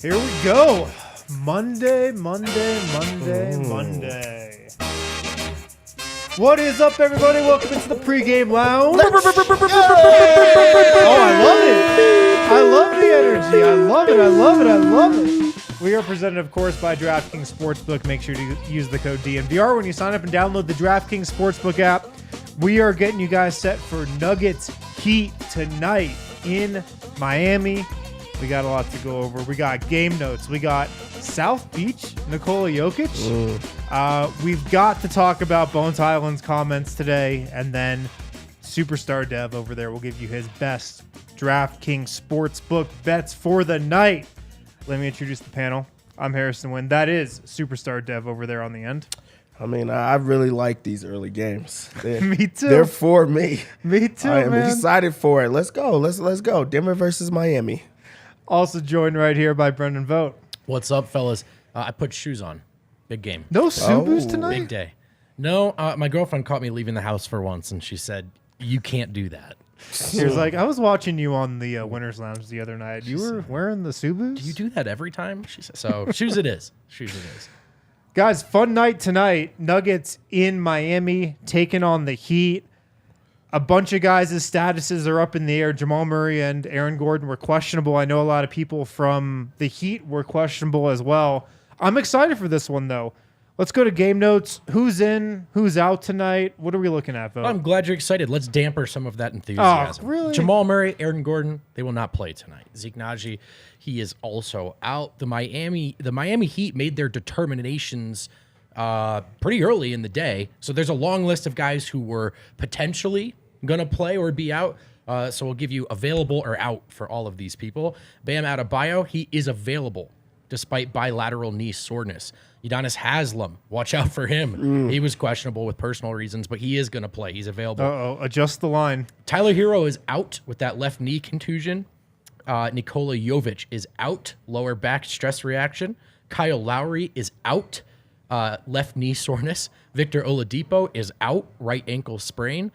Here we go. Monday. What is up, everybody? Welcome into the pregame lounge. Oh, I love it. I love the energy. I love it. We are presented, of course, by DraftKings Sportsbook. Make sure to use the code DNVR when you sign up and download the DraftKings Sportsbook app. We are getting you guys set for Nuggets Heat tonight in Miami. We got a lot to go over. We got game notes. We got South Beach, Nikola Jokic. We've got to talk about Bones Hyland's comments today. And then Superstar Dev over there will give you his best DraftKings Sportsbook bets for the night. Let me introduce the panel. I'm Harrison Wynn. That is Superstar Dev over there on the end. I mean, I really like these early games. Me too. They're for me. Me too, I am man. excited for it. Let's go. Let's go. Denver versus Miami. Also joined right here by Brendan Vogt. What's up, fellas? I put shoes on. Big game. No Subus tonight? Big day. No, my girlfriend caught me leaving the house for once, and she said, you can't do that. She was like, I was watching you on the Winners Lounge the other night. You were wearing the Subus? Do you do that every time? She said, so shoes it is. Shoes it is. Guys, fun night tonight. Nuggets in Miami taking on the Heat. A bunch of guys' statuses are up in the air. Jamal Murray and Aaron Gordon were questionable. I know a lot of people from the Heat were questionable as well. I'm excited for this one, though. Let's go to game notes. Who's in? Who's out tonight? What are we looking at, Vogt? I'm glad you're excited. Let's damper some of that enthusiasm. Oh, really? Jamal Murray, Aaron Gordon, they will not play tonight. Zeke Naji, he is also out. The Miami Heat made their determinations pretty early in the day. So there's a long list of guys who were potentially going to play or be out. So we'll give you available or out for all of these people. Bam Adebayo, he is available despite bilateral knee soreness. Udonis Haslem, watch out for him. He was questionable with personal reasons, but he is going to play. He's available. Uh-oh, adjust the line. Tyler Hero is out with that left knee contusion. Nikola Jovic is out, lower back stress reaction. Kyle Lowry is out, left knee soreness. Victor Oladipo is out, right ankle sprain.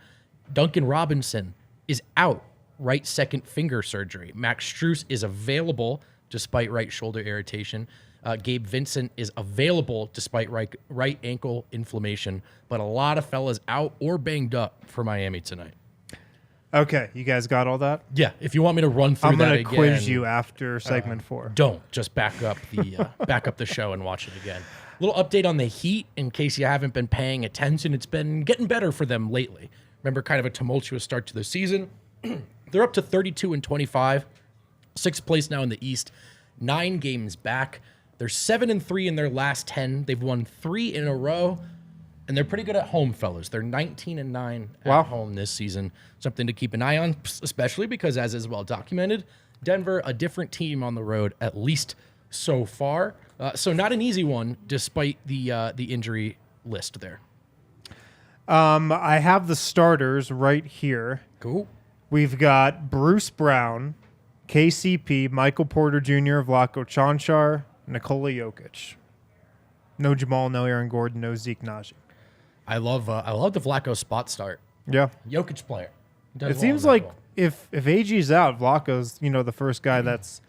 Duncan Robinson is out, right second finger surgery. Max Strus is available despite right shoulder irritation. Gabe Vincent is available despite right ankle inflammation. But a lot of fellas out or banged up for Miami tonight. Okay, you guys got all that? Yeah, if you want me to run through I'm that going again. to quiz you after segment 4. Don't. Just back up the show and watch it again. Little update on the Heat in case you haven't been paying attention. It's been getting better for them lately. Remember, kind of a tumultuous start to the season. They're up to 32-25, 6th place now in the East, 9 games back. They're 7-3 in their last 10. They've won 3 in a row, and they're pretty good at home, fellas. They're 19-9 at home this season. Something to keep an eye on, especially because, as is well documented, Denver, a different team on the road, at least so far. So not an easy one, despite the injury list there. I have the starters right here. Cool. We've got Bruce Brown, KCP, Michael Porter Jr., Vlatko Čančar, Nikola Jokic. No Jamal, no Aaron Gordon, no Zeke Naji. I love the Vlatko spot start. Yeah. Jokic player. It seems like if AG's out, Vlatko's, the first guy that's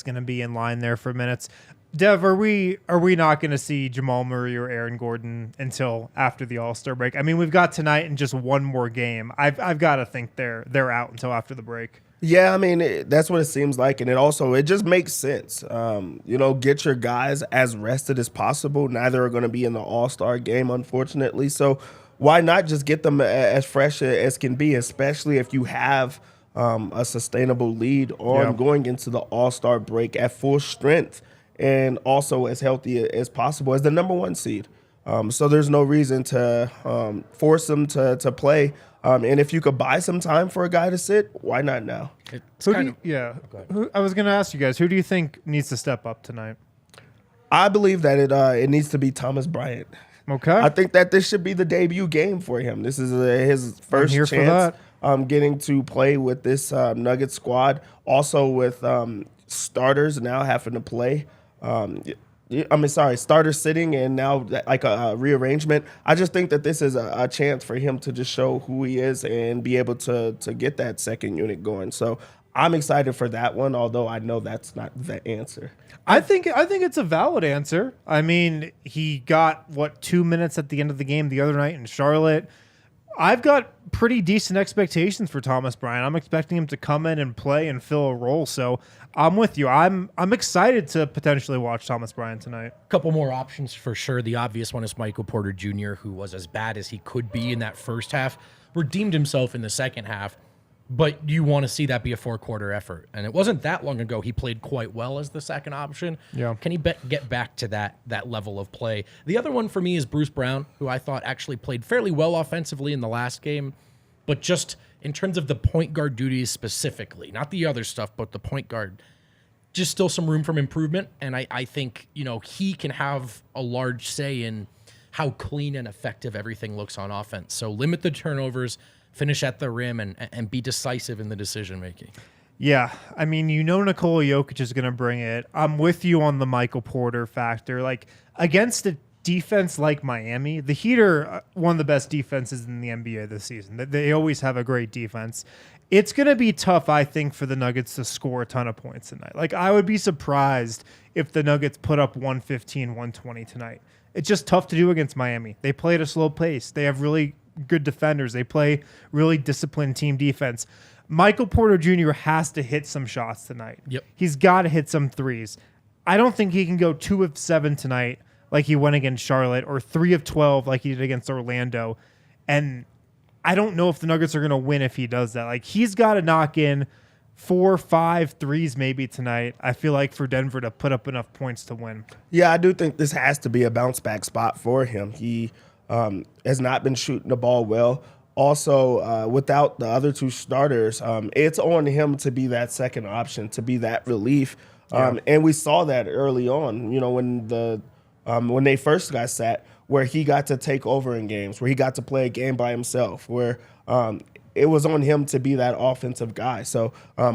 going to be in line there for minutes. Dev, are we not going to see Jamal Murray or Aaron Gordon until after the All-Star break? I mean, we've got tonight and just one more game. I've got to think they're out until after the break. Yeah, I mean, that's what it seems like. And it just makes sense. Get your guys as rested as possible. Neither are going to be in the All-Star game, unfortunately. So why not just get them as fresh as can be, especially if you have a sustainable lead on going into the All-Star break at full strength and also as healthy as possible as the number 1 seed. So there's no reason to force them to play. And if you could buy some time for a guy to sit, why not now? I was going to ask you guys, who do you think needs to step up tonight? I believe that it needs to be Thomas Bryant. Okay. I think that this should be the debut game for him. This is his first chance getting to play with this Nuggets squad. Also with starters now having to play. Starters sitting and now like a rearrangement. I just think that this is a chance for him to just show who he is and be able to get that second unit going. So I'm excited for that one, although I know that's not the answer. I think it's a valid answer. I mean, he got 2 minutes at the end of the game the other night in Charlotte. I've got pretty decent expectations for Thomas Bryant. I'm expecting him to come in and play and fill a role. So I'm with you. I'm excited to potentially watch Thomas Bryant tonight. Couple more options for sure. The obvious one is Michael Porter Jr., who was as bad as he could be in that first half, redeemed himself in the second half. But you want to see that be a 4-quarter effort. And it wasn't that long ago he played quite well as the second option. Yeah. Can he get back to that level of play? The other one for me is Bruce Brown, who I thought actually played fairly well offensively in the last game. But just in terms of the point guard duties specifically, not the other stuff, but the point guard, just still some room for improvement. And I think, he can have a large say in how clean and effective everything looks on offense. So limit the turnovers, finish at the rim, and be decisive in the decision-making. Yeah, I mean, Nikola Jokic is going to bring it. I'm with you on the Michael Porter factor. Like, against a defense like Miami, the Heat are one of the best defenses in the NBA this season. They always have a great defense. It's going to be tough, I think, for the Nuggets to score a ton of points tonight. Like, I would be surprised if the Nuggets put up 115, 120 tonight. It's just tough to do against Miami. They play at a slow pace. They have really good defenders. They play really disciplined team defense. Michael Porter Jr. has to hit some shots tonight. Yep. He's got to hit some threes. I don't think he can go 2 of 7 tonight like he went against Charlotte, or 3 of 12 like he did against Orlando. And I don't know if the Nuggets are going to win if he does that. Like, he's got to knock in 4, 5 threes maybe tonight, I feel like, for Denver to put up enough points to win. Yeah, I do think this has to be a bounce back spot for him. He has not been shooting the ball well. Also, without the other 2 starters, it's on him to be that second option, to be that relief. And we saw that early on, when they first got sat, where he got to take over in games, where he got to play a game by himself, where it was on him to be that offensive guy. So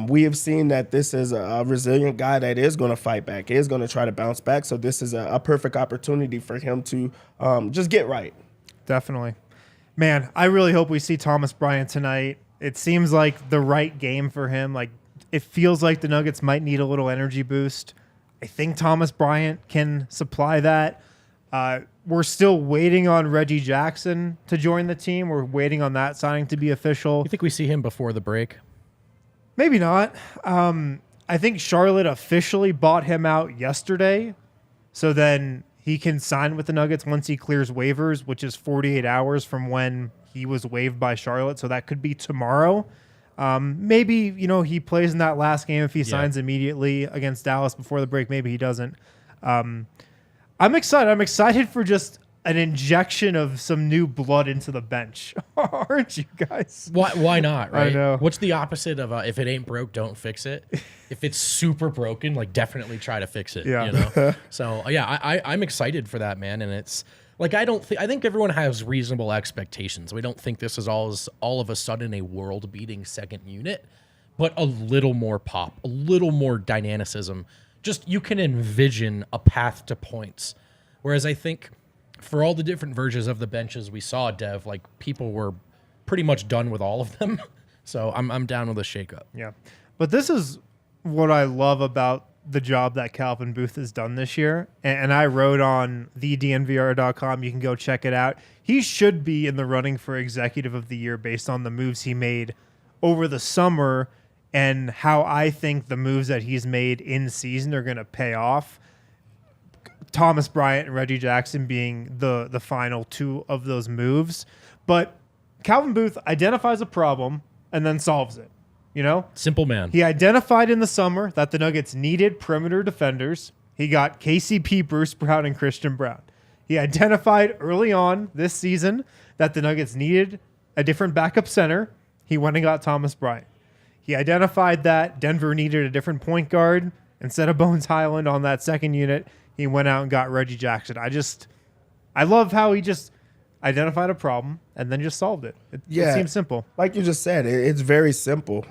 we have seen that this is a resilient guy that is going to fight back, is going to try to bounce back. So this is a perfect opportunity for him to just get right. Definitely. Man, I really hope we see Thomas Bryant tonight. It seems like the right game for him. Like, it feels like the Nuggets might need a little energy boost. I think Thomas Bryant can supply that. We're still waiting on Reggie Jackson to join the team. We're waiting on that signing to be official. You think we see him before the break? Maybe not. I think Charlotte officially bought him out yesterday. So then he can sign with the Nuggets once he clears waivers, which is 48 hours from when he was waived by Charlotte. So that could be tomorrow. Maybe, he plays in that last game if he signs immediately against Dallas before the break. Maybe he doesn't. I'm excited. I'm excited for just an injection of some new blood into the bench. Aren't you guys? Why not, right? I know. What's the opposite of if it ain't broke, don't fix it? If it's super broken, definitely try to fix it. Yeah. So, I'm excited for that, man. And it's like, I think everyone has reasonable expectations. We don't think this is all of a sudden a world-beating second unit, but a little more pop, a little more dynamicism. Just you can envision a path to points. Whereas I think for all the different versions of the benches we saw, Dev, people were pretty much done with all of them. So I'm down with a shakeup. Yeah. But this is what I love about the job that Calvin Booth has done this year. And I wrote on thednvr.com. You can go check it out. He should be in the running for Executive of the Year based on the moves he made over the summer and how I think the moves that he's made in season are going to pay off. Thomas Bryant and Reggie Jackson being the final 2 of those moves. But Calvin Booth identifies a problem and then solves it. Simple man. He identified in the summer that the Nuggets needed perimeter defenders. He got KCP, Bruce Brown, and Christian Brown. He identified early on this season that the Nuggets needed a different backup center. He went and got Thomas Bryant. He identified that Denver needed a different point guard. Instead of Bones Hyland on that second unit, he went out and got Reggie Jackson. I love how he just identified a problem and then just solved it. It seems simple. Like you just said, it's very simple.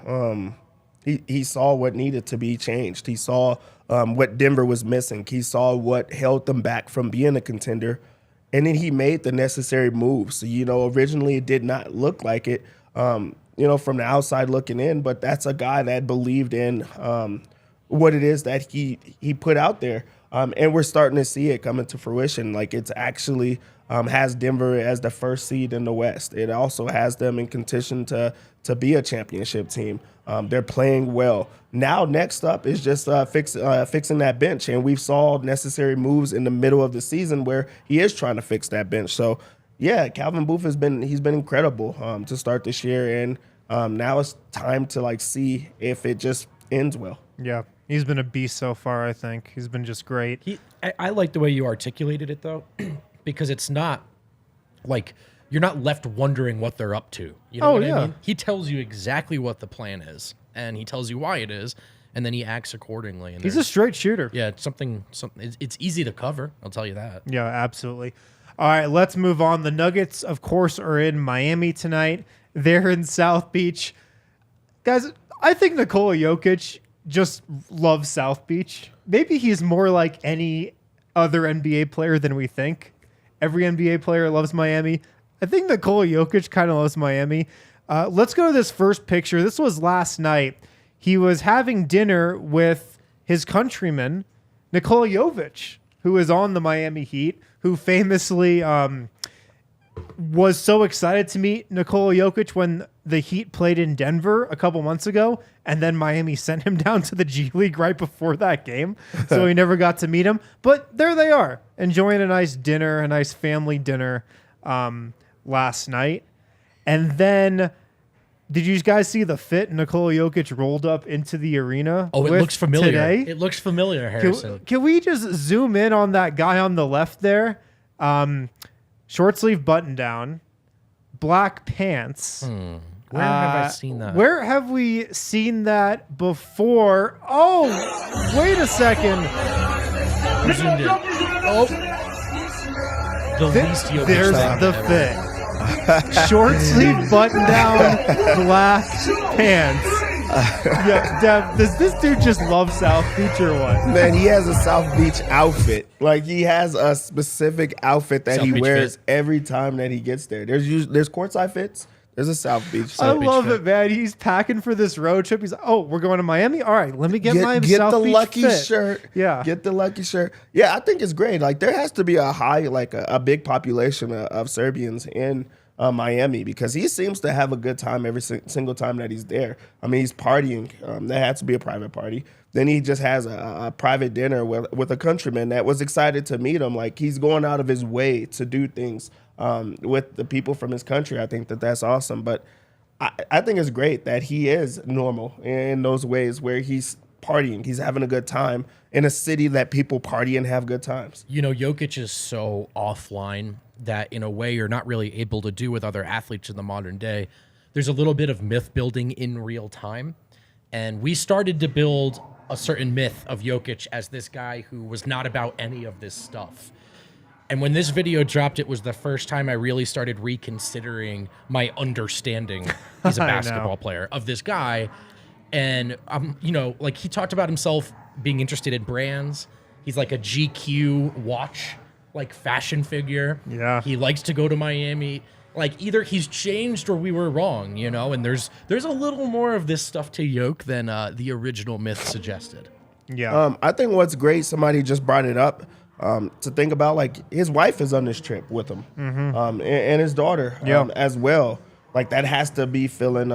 He saw what needed to be changed. He saw what Denver was missing. He saw what held them back from being a contender. And then he made the necessary moves. So, originally it did not look like it. from the outside looking in, but that's a guy that believed in what it is that he put out there. And we're starting to see it coming to fruition. Like, it's actually has Denver as the first seed in the West. It also has them in contention to be a championship team. They're playing well. Now, next up is just fixing that bench. And we've saw necessary moves in the middle of the season where he is trying to fix that bench. So, yeah, Calvin Booth he's been incredible to start this year. And now it's time to, see if it just ends well. Yeah. He's been a beast so far, I think. He's been just great. I like the way you articulated it, though, because it's not like you're not left wondering what they're up to. You know what I mean? He tells you exactly what the plan is, and he tells you why it is, and then he acts accordingly. And he's a straight shooter. Yeah, it's something. It's easy to cover, I'll tell you that. Yeah, absolutely. All right, let's move on. The Nuggets, of course, are in Miami tonight. They're in South Beach. Guys, I think Nikola Jokic just loves South Beach. Maybe he's more like any other NBA player than we think. Every NBA player loves Miami. I think Nikola Jokic kind of loves Miami. Let's go to this first picture. This was last night. He was having dinner with his countryman, Nikola Jovic, who is on the Miami Heat, who famously was so excited to meet Nikola Jokic when the Heat played in Denver a couple months ago, and then Miami sent him down to the G League right before that game, so he never got to meet him. But there they are, enjoying a nice dinner, a nice family dinner last night. And then, did you guys see the fit Nikola Jokic rolled up into the arena? Oh, it looks familiar. Today? It looks familiar, Harrison. Can we just zoom in on that guy on the left there? Short sleeve button down, black pants. Where have I seen that? Where have we seen that before? Oh, wait a second. You zoomed in. Oh, the least Jokic There's thing the ever. fit. Short sleeve button down, black pants. Yeah, Dev, does this dude just love South Beach or what? Man, he has a South Beach outfit. Like, he has a specific outfit that South he Beach wears fit. every time that he gets there. There's courtside fits. There's a South Beach. I Beach love fit. it, man. He's packing for this road trip. He's like, oh, we're going to Miami? All right, let me get my Get South the Beach lucky fit. shirt. Yeah. Get the lucky shirt. Yeah, I think it's great. Like, there has to be a high, a big population of Serbians in Miami, because he seems to have a good time every single time that he's there. I mean, he's partying. That has to be a private party. Then he just has a private dinner with a countryman that was excited to meet him. Like, he's going out of his way to do things with the people from his country. I think that's awesome. But I think it's great that he is normal in those ways where he's partying. He's having a good time in a city that people party and have good times. You know, Jokic is so offline that in a way you're not really able to do with other athletes in the modern day. There's a little bit of myth building in real time. And we started to build a certain myth of Jokic as this guy who was not about any of this stuff. And when this video dropped, it was the first time I really started reconsidering my understanding as a basketball player of this guy. And, he talked about himself being interested in brands. He's like a GQ watch, fashion figure. Yeah. He likes to go to Miami. Either he's changed or we were wrong, and there's a little more of this stuff to Yoke than the original myth suggested. Yeah. I think what's great, somebody just brought it up, to think about, his wife is on this trip with him, and his daughter as well. That has to be feeling,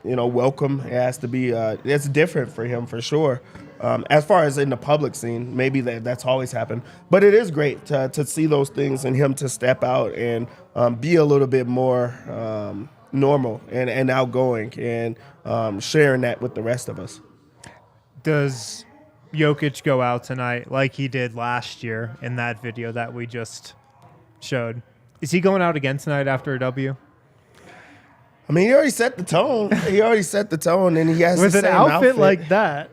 welcome. It has to be, it's different for him for sure. As far as in the public scene, maybe that's always happened. But it is great to see those things and him to step out and be a little bit more normal and outgoing and sharing that with the rest of us. Does Jokic go out tonight like he did last year in that video that we just showed? Is he going out again tonight after a W? I mean, he already set the tone. And he has with the an same outfit like that.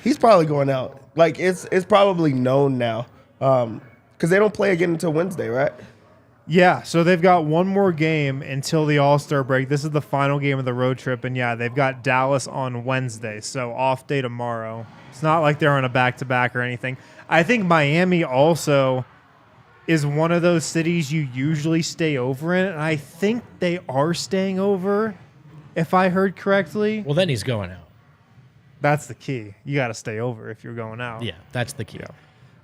He's probably going out. It's probably known now, because they don't play again until Wednesday, right? Yeah, so they've got one more game until the All-Star break. This is the final game of the road trip, and they've got Dallas on Wednesday, so off day tomorrow. It's not like they're on a back-to-back or anything. I think Miami also is one of those cities you usually stay over in, and I think they are staying over if I heard correctly. Well, then he's going out. That's the key. You got to stay over if you're going out. Yeah, that's the key.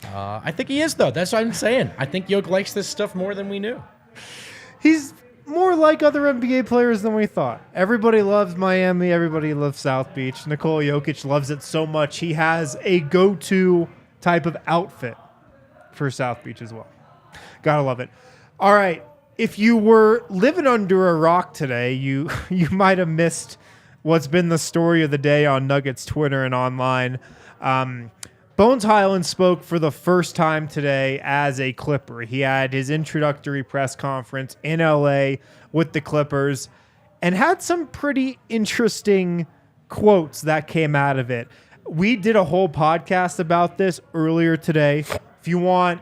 I think he is, though. That's what I'm saying. I think Jok likes this stuff more than we knew. He's more like other NBA players than we thought. Everybody loves Miami. Everybody loves South Beach. Nikola Jokic loves it so much. He has a go-to type of outfit for South Beach as well. Gotta love it. All right. If you were living under a rock today, you might have missed what's been the story of the day on Nuggets Twitter and online. Bones Hyland spoke for the first time today as a Clipper. He had his introductory press conference in LA with the Clippers and had some pretty interesting quotes that came out of it. We did a whole podcast about this earlier today. If you want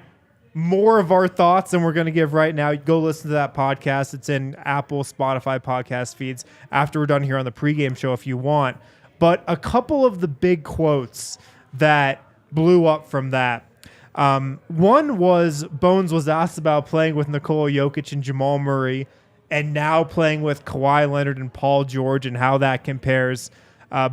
more of our thoughts than we're going to give right now, go listen to that podcast. It's in Apple, Spotify podcast feeds after we're done here on the pregame show if you want. But a couple of the big quotes that blew up from that. One was Bones was asked about playing with Nikola Jokic and Jamal Murray and now playing with Kawhi Leonard and Paul George and how that compares.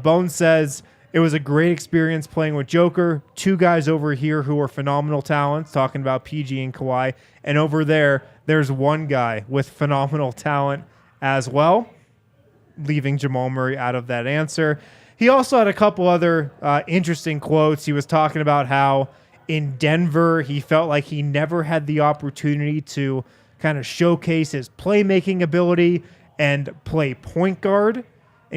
Bones says, it was a great experience playing with Joker, two guys over here who are phenomenal talents, talking about PG and Kawhi, and over there, there's one guy with phenomenal talent as well, leaving Jamal Murray out of that answer. He also had a couple other interesting quotes. He was talking about how in Denver, he felt like he never had the opportunity to kind of showcase his playmaking ability and play point guard. And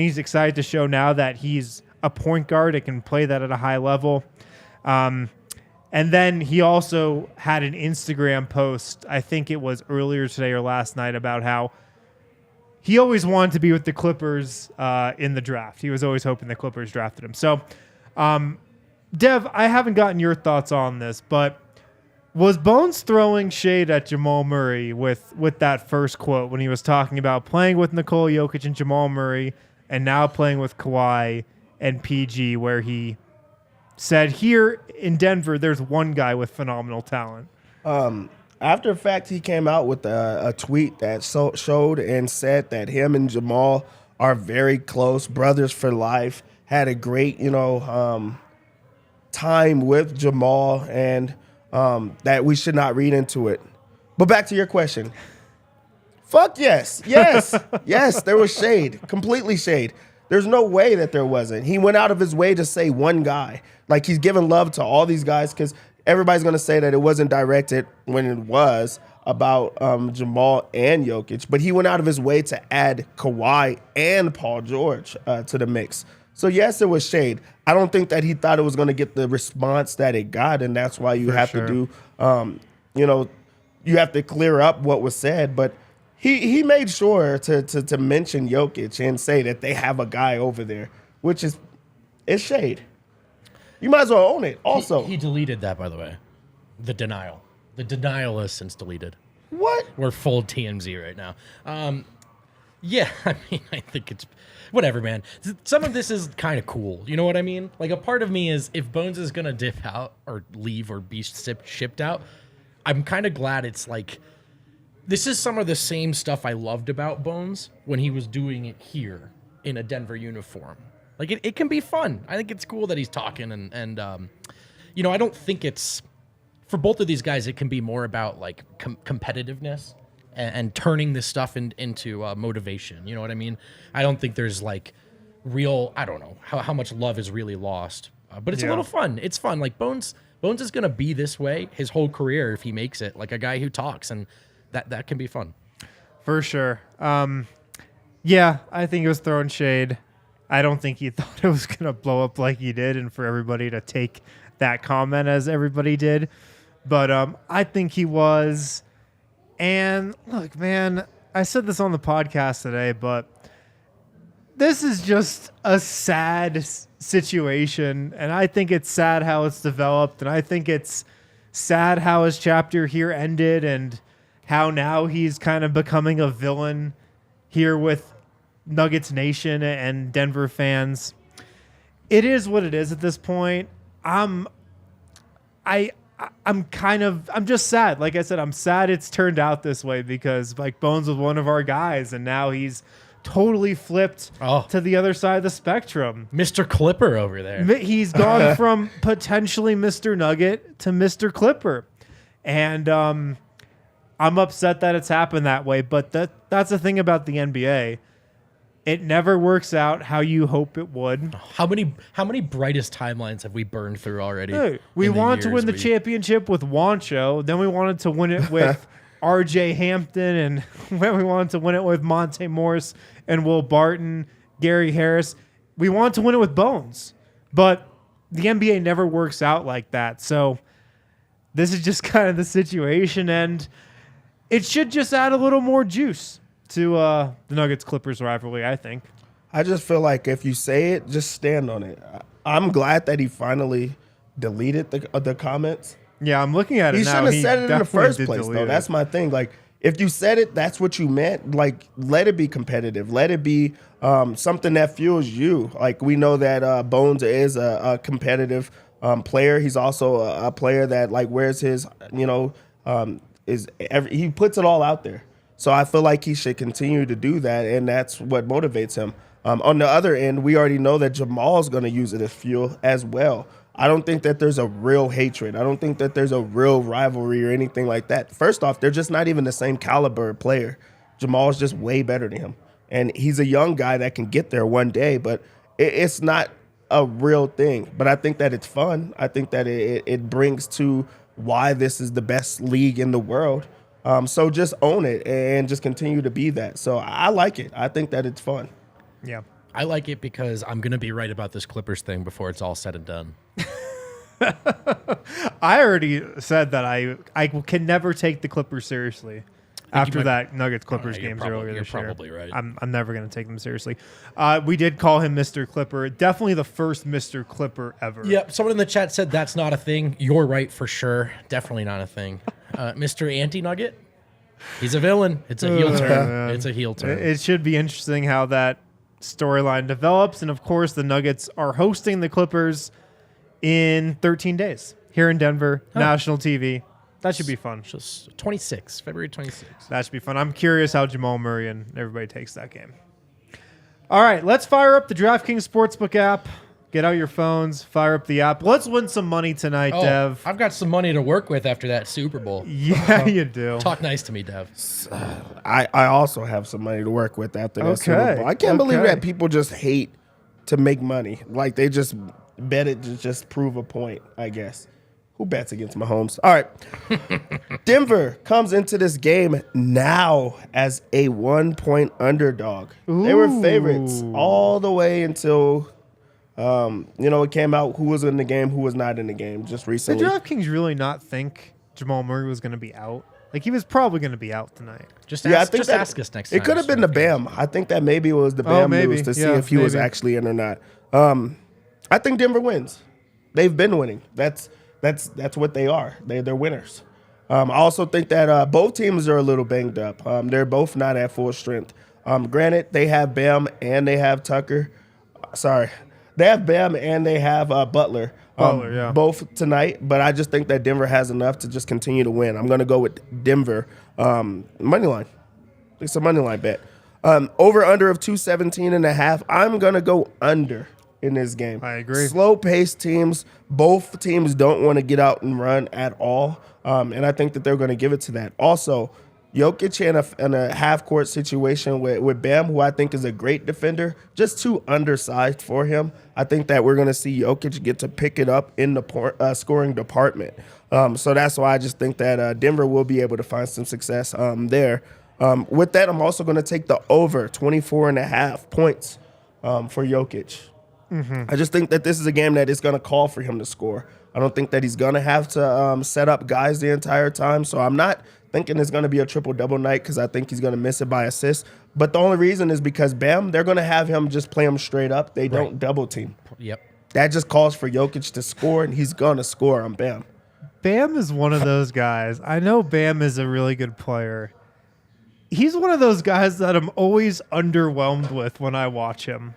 he's excited to show now that he's a point guard and can play that at a high level. And then he also had an Instagram post, I think it was earlier today or last night, about how he always wanted to be with the Clippers in the draft. He was always hoping the Clippers drafted him. So, Dev, I haven't gotten your thoughts on this, but was Bones throwing shade at Jamal Murray with that first quote when he was talking about playing with Nikola Jokic and Jamal Murray and now playing with Kawhi and PG, where he said here in Denver, there's one guy with phenomenal talent? After the fact, he came out with a tweet that showed and said that him and Jamal are very close, brothers for life, had a great, time with Jamal, and that we should not read into it. But back to your question. Fuck yes. Yes. Yes, there was shade. Completely shade. There's no way that there wasn't. He went out of his way to say one guy. Like, he's giving love to all these guys because everybody's going to say that it wasn't directed when it was about Jamal and Jokic. But he went out of his way to add Kawhi and Paul George to the mix. So, yes, it was shade. I don't think that he thought it was going to get the response that it got, and that's why you have to do, you have to clear up what was said. But he made sure to mention Jokic and say that they have a guy over there, which is shade. You might as well own it. Also, he deleted that, by the way. The denial. The denial is since deleted. What? We're full TMZ right now. Yeah, I mean, I think it's whatever, man. Some of this is kind of cool. You know what I mean? Like, a part of me is if Bones is gonna dip out or leave or be shipped out, I'm kind of glad it's like. This is some of the same stuff I loved about Bones when he was doing it here in a Denver uniform. Like, it can be fun. I think it's cool that he's talking and I don't think it's for both of these guys. It can be more about like competitiveness and turning this stuff into motivation. You know what I mean? I don't think there's like real. I don't know how much love is really lost, but it's a little fun. It's fun. Like Bones is gonna be this way his whole career if he makes it. Like a guy who talks and. That can be fun. For sure. Yeah, I think he was throwing shade. I don't think he thought it was going to blow up like he did and for everybody to take that comment as everybody did. But I think he was. And look, man, I said this on the podcast today, but this is just a sad situation. And I think it's sad how it's developed. And I think it's sad how his chapter here ended and how now he's kind of becoming a villain here with Nuggets Nation and Denver fans. It is what it is at this point. I'm just sad. Like I said, I'm sad it's turned out this way because like Bones was one of our guys and now he's totally flipped to the other side of the spectrum. Mr. Clipper over there. He's gone from potentially Mr. Nugget to Mr. Clipper. And I'm upset that it's happened that way, but that's the thing about the NBA. It never works out how you hope it would. How many brightest timelines have we burned through already? Hey, we wanted to win the championship with Wancho, then we wanted to win it with RJ Hampton, and then we wanted to win it with Monte Morris and Will Barton, Gary Harris. We wanted to win it with Bones, but the NBA never works out like that. So this is just kind of the situation, and it should just add a little more juice to the Nuggets-Clippers rivalry, I think. I just feel like if you say it, just stand on it. I'm glad that he finally deleted the comments. Yeah, I'm looking at it now. He shouldn't have said it in the first place, though. It. That's my thing. Like, if you said it, that's what you meant. Like, let it be competitive. Let it be something that fuels you. Like, we know that Bones is a competitive player. He's also a player that, like, wears his, he puts it all out there. So I feel like he should continue to do that, and that's what motivates him. On the other end, we already know that Jamal's going to use it as fuel as well. I don't think that there's a real hatred. I don't think that there's a real rivalry or anything like that. First off, they're just not even the same caliber of player. Jamal's just way better than him. And he's a young guy that can get there one day, but it's not a real thing. But I think that it's fun. I think that it brings to why this is the best league in the world. So just own it and just continue to be that. So I like it. I think that it's fun. Yeah. I like it because I'm going to be right about this Clippers thing before it's all said and done. I already said that I can never take the Clippers seriously after that Nuggets-Clippers games earlier this year. You're probably right. I'm never going to take them seriously. We did call him Mr. Clipper. Definitely the first Mr. Clipper ever. Yep. Someone in the chat said that's not a thing. You're right for sure. Definitely not a thing. Mr. Anti-Nugget? He's a villain. It's a heel turn. It's a heel turn. It should be interesting how that storyline develops. And, of course, the Nuggets are hosting the Clippers in 13 days here in Denver, national TV. That should be fun. Just February 26th. That should be fun. I'm curious how Jamal Murray and everybody takes that game. All right, let's fire up the DraftKings Sportsbook app. Get out your phones, fire up the app. Let's win some money tonight, Dev. I've got some money to work with after that Super Bowl. Yeah, you do. Talk nice to me, Dev. I also have some money to work with after that Super Bowl. I can't believe that people just hate to make money. Like, they just bet it to just prove a point, I guess. Who bets against Mahomes? All right. Denver comes into this game now as a 1-point underdog. Ooh. They were favorites all the way until, it came out who was in the game, who was not in the game just recently. Did DraftKings really not think Jamal Murray was going to be out? Like, he was probably going to be out tonight. Ask us next time. It could have been the BAM. I think that maybe it was the BAM news to see if he was actually in or not. I think Denver wins. They've been winning. That's what they are. They're winners. I also think that both teams are a little banged up. They're both not at full strength. Granted, they have Bam and they have Tucker. They have Bam and they have Butler. Both tonight, but I just think that Denver has enough to just continue to win. I'm going to go with Denver money line. It's a money line bet. Over under of 217.5. I'm going to go under in this game. I agree. Slow-paced teams. Both teams don't want to get out and run at all, and I think that they're going to give it to that. Also, Jokic in a half-court situation with Bam, who I think is a great defender, just too undersized for him. I think that we're going to see Jokic get to pick it up in the scoring department. So that's why I just think that Denver will be able to find some success there. With that, I'm also going to take the over 24.5 points for Jokic. Mm-hmm. I just think that this is a game that is going to call for him to score. I don't think that he's going to have to set up guys the entire time. So I'm not thinking it's going to be a triple-double night because I think he's going to miss it by assist. But the only reason is because Bam, they're going to have him just play him straight up. They don't double team. Yep. That just calls for Jokic to score, and he's going to score on Bam. Bam is one of those guys. I know Bam is a really good player. He's one of those guys that I'm always underwhelmed with when I watch him.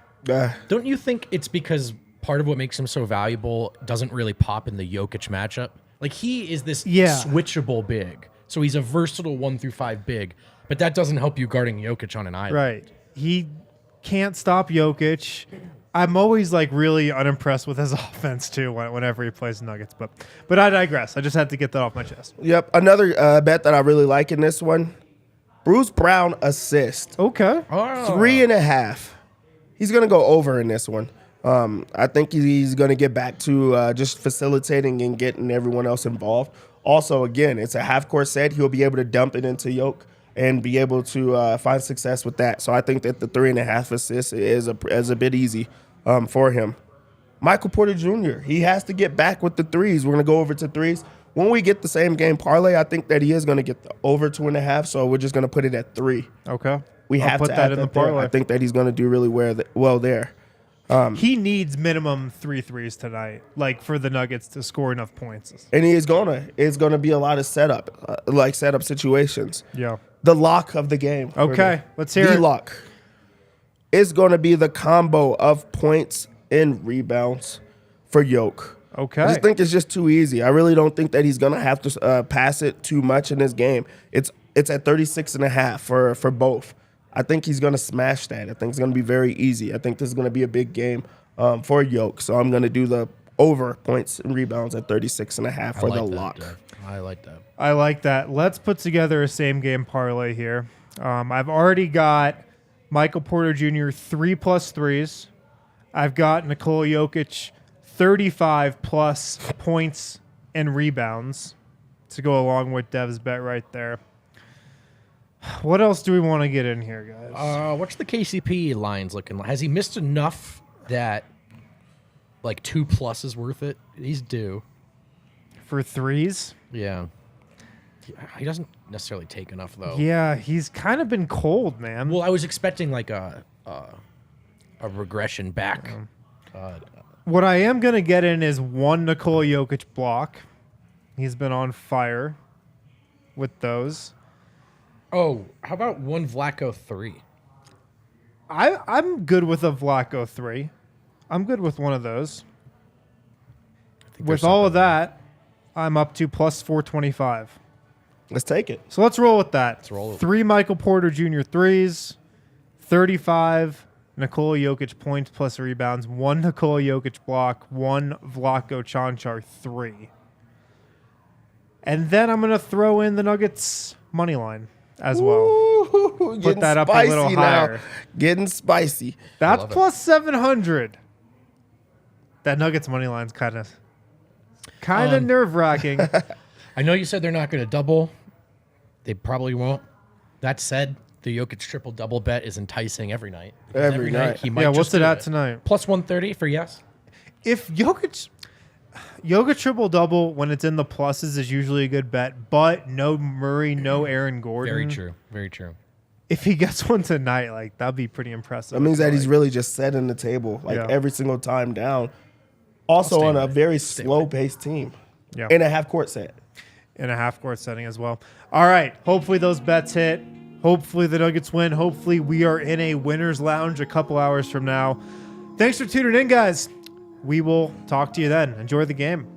Don't you think it's because part of what makes him so valuable doesn't really pop in the Jokic matchup? Like, he is this switchable big. So he's a versatile 1 through 5 big, but that doesn't help you guarding Jokic on an island. Right. He can't stop Jokic. I'm always like really unimpressed with his offense too whenever he plays the Nuggets. But I digress. I just had to get that off my chest. Yep. Another bet that I really like in this one, Bruce Brown assist. Okay. Oh. 3.5. He's going to go over in this one. I think he's going to get back to just facilitating and getting everyone else involved. Also, again, it's a half-court set. He'll be able to dump it into Yoke and be able to find success with that. So I think that the 3.5 assists is a bit easy for him. Michael Porter Jr., he has to get back with the threes. We're going to go over to threes. When we get the same game parlay, I think that he is going to get the over 2.5, so we're just going to put it at 3. Okay. We have put to that add in the that there. parlay. I think that he's going to do really well there. He needs minimum 3 threes tonight, like for the Nuggets to score enough points. And he is it's gonna be a lot of setup situations. Yeah. The lock of the game. Okay, let's hear it. The lock is gonna be the combo of points and rebounds for Yoke. Okay. I just think it's just too easy. I really don't think that he's gonna have to pass it too much in this game. It's at 36.5 for both. I think he's going to smash that. I think it's going to be very easy. I think this is going to be a big game for Yoke. So I'm going to do the over points and rebounds at 36.5 for the lock. I like that. I like that. Let's put together a same game parlay here. I've already got Michael Porter Jr. 3+ threes. I've got Nikola Jokic 35+ points and rebounds to go along with Dev's bet right there. What else do we want to get in here, guys? What's the KCP lines looking like? Has he missed enough that like 2+ is worth it? He's due. For threes? Yeah. He doesn't necessarily take enough, though. Yeah, he's kind of been cold, man. Well, I was expecting like a regression back. What I am going to get in is one Nikola Jokic block. He's been on fire with those. Oh, how about one Vlaco 3? I'm good with a Vlaco 3. I'm good with one of those. With all of that, I'm up to plus 425. Let's take it. So let's roll with that. Let's roll it. 3 Michael Porter Jr. threes, 35 Nikola Jokic points plus rebounds, 1 Nikola Jokic block, 1 Vlaco Chanchar 3. And then I'm going to throw in the Nuggets money line as well. Ooh, Put that up a little higher. Now. Getting spicy. That's plus 700. That Nuggets money line's kind of nerve-wracking. I know you said they're not going to double. They probably won't. That said, the Jokic triple-double bet is enticing every night. Every night. He might What's it at tonight? Plus 130 for yes. If Jokic triple-double when it's in the pluses is usually a good bet, but no Murray, no Aaron Gordon. Very true. Very true. If he gets one tonight, like that'd be pretty impressive. That means that he's really just setting the table every single time down. Also on a very slow-paced team. Yeah. In a half-court set. In a half-court setting as well. All right. Hopefully those bets hit. Hopefully the Nuggets win. Hopefully we are in a winner's lounge a couple hours from now. Thanks for tuning in, guys. We will talk to you then. Enjoy the game.